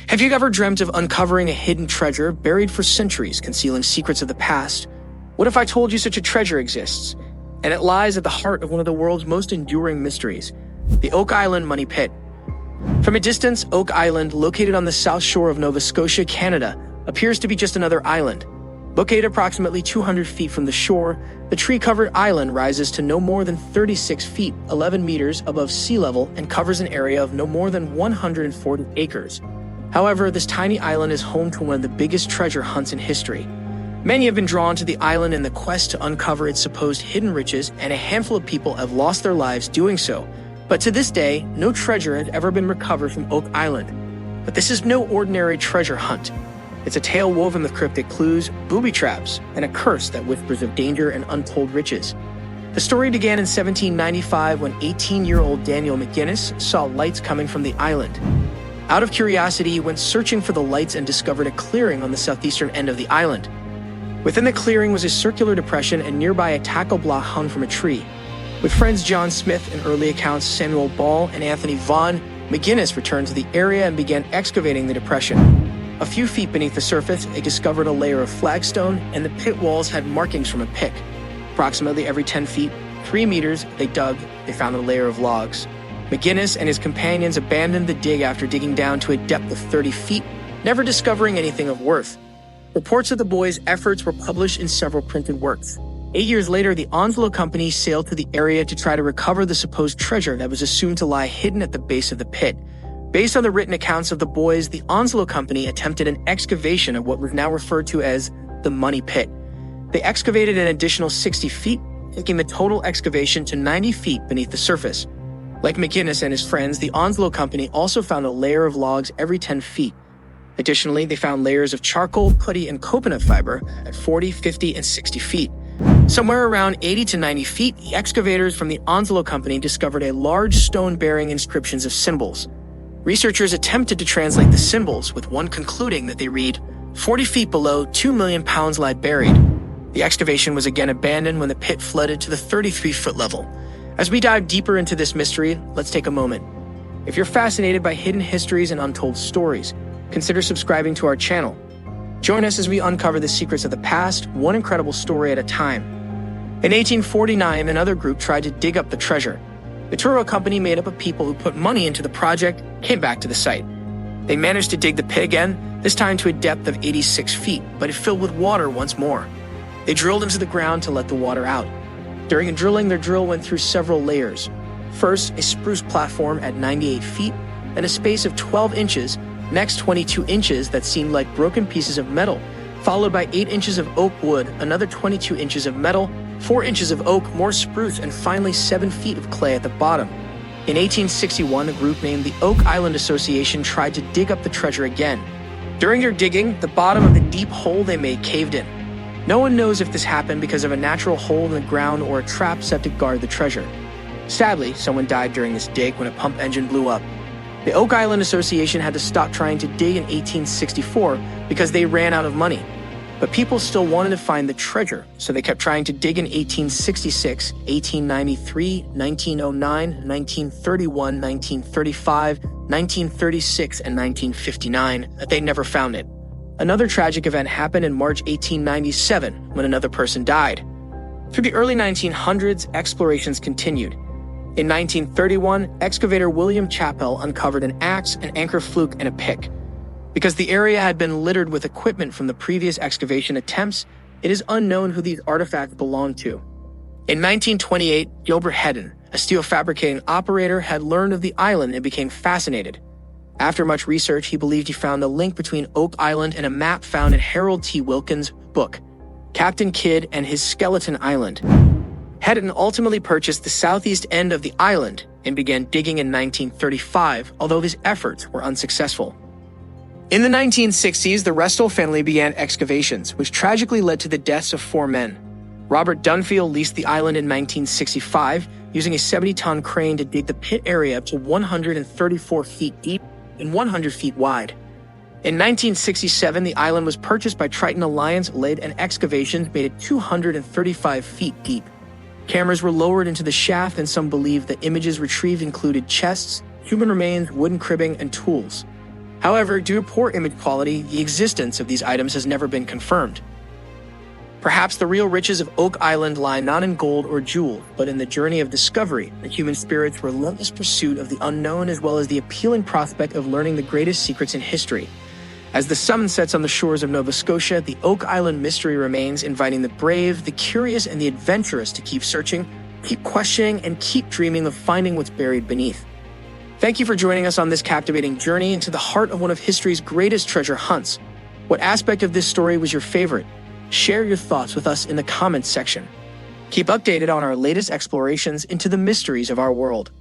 Have you ever dreamt of uncovering a hidden treasure buried for centuries, concealing secrets of the past? What if I told you such a treasure exists, and it lies at the heart of one of the world's most enduring mysteries, the Oak Island Money Pit? From a distance, Oak Island, located on the south shore of Nova Scotia, Canada, appears to be just another island. Located approximately 200 feet from the shore, the tree-covered island rises to no more than 36 feet, 11 meters above sea level, and covers an area of no more than 140 acres. However, this tiny island is home to one of the biggest treasure hunts in history. Many have been drawn to the island in the quest to uncover its supposed hidden riches, and a handful of people have lost their lives doing so. But to this day, no treasure has ever been recovered from Oak Island. But this is no ordinary treasure hunt. It's a tale woven with cryptic clues, booby traps, and a curse that whispers of danger and untold riches. The story began in 1795 when 18-year-old Daniel McGinnis saw lights coming from the island. Out of curiosity, he went searching for the lights and discovered a clearing on the southeastern end of the island. Within the clearing was a circular depression and nearby a tackle block hung from a tree. With friends John Smith and early accounts Samuel Ball and Anthony Vaughan, McGinnis returned to the area and began excavating the depression. A few feet beneath the surface, they discovered a layer of flagstone, and the pit walls had markings from a pick. Approximately every 10 feet, 3 meters, they found a layer of logs. McGinnis and his companions abandoned the dig after digging down to a depth of 30 feet, never discovering anything of worth. Reports of the boys' efforts were published in several printed works. 8 years later, the Onslow company sailed to the area to try to recover the supposed treasure that was assumed to lie hidden at the base of the pit. Based on the written accounts of the boys, the Onslow company attempted an excavation of what was now referred to as the Money Pit. They excavated an additional 60 feet, taking the total excavation to 90 feet beneath the surface. Like McGinnis and his friends, the Onslow company also found a layer of logs every 10 feet. Additionally, they found layers of charcoal, putty, and coconut fiber at 40, 50, and 60 feet. Somewhere around 80 to 90 feet, the excavators from the Onslow company discovered a large stone bearing inscriptions of symbols. Researchers attempted to translate the symbols, with one concluding that they read, 40 feet below, 2 million pounds lie buried. The excavation was again abandoned when the pit flooded to the 33-foot level. As we dive deeper into this mystery, let's take a moment. If you're fascinated by hidden histories and untold stories, consider subscribing to our channel. Join us as we uncover the secrets of the past, one incredible story at a time. In 1849, another group tried to dig up the treasure. The Turo company, made up of people who put money into the project, came back to the site. They managed to dig the pit again, this time to a depth of 86 feet, but it filled with water once more. They drilled into the ground to let the water out. During the drilling, their drill went through several layers. First, a spruce platform at 98 feet, then a space of 12 inches, next 22 inches that seemed like broken pieces of metal, followed by 8 inches of oak wood, another 22 inches of metal, 4 inches of oak, more spruce, and finally 7 feet of clay at the bottom. In 1861, a group named the Oak Island Association tried to dig up the treasure again. During their digging, the bottom of the deep hole they made caved in. No one knows if this happened because of a natural hole in the ground or a trap set to guard the treasure. Sadly, someone died during this dig when a pump engine blew up. The Oak Island Association had to stop trying to dig in 1864 because they ran out of money. But people still wanted to find the treasure, so they kept trying to dig in 1866, 1893, 1909, 1931, 1935, 1936, and 1959, but they never found it. Another tragic event happened in March 1897 when another person died. Through the early 1900s, explorations continued. In 1931, excavator William Chappell uncovered an axe, an anchor fluke, and a pick. Because the area had been littered with equipment from the previous excavation attempts, it is unknown who these artifacts belonged to. In 1928, Gilbert Hedden, a steel fabricating operator, had learned of the island and became fascinated. After much research, he believed he found a link between Oak Island and a map found in Harold T. Wilkins' book, Captain Kidd and His Skeleton Island. Hedden ultimately purchased the southeast end of the island and began digging in 1935, although his efforts were unsuccessful. In the 1960s, the Restall family began excavations, which tragically led to the deaths of 4 men. Robert Dunfield leased the island in 1965, using a 70-ton crane to dig the pit area up to 134 feet deep and 100 feet wide. In 1967, the island was purchased by Triton Alliance-led and excavations made it 235 feet deep. Cameras were lowered into the shaft, and some believe the images retrieved included chests, human remains, wooden cribbing, and tools. However, due to poor image quality, the existence of these items has never been confirmed. Perhaps the real riches of Oak Island lie not in gold or jewels, but in the journey of discovery, the human spirit's relentless pursuit of the unknown, as well as the appealing prospect of learning the greatest secrets in history. As the sun sets on the shores of Nova Scotia, the Oak Island mystery remains, inviting the brave, the curious, and the adventurous to keep searching, keep questioning, and keep dreaming of finding what's buried beneath. Thank you for joining us on this captivating journey into the heart of one of history's greatest treasure hunts. What aspect of this story was your favorite? Share your thoughts with us in the comments section. Keep updated on our latest explorations into the mysteries of our world.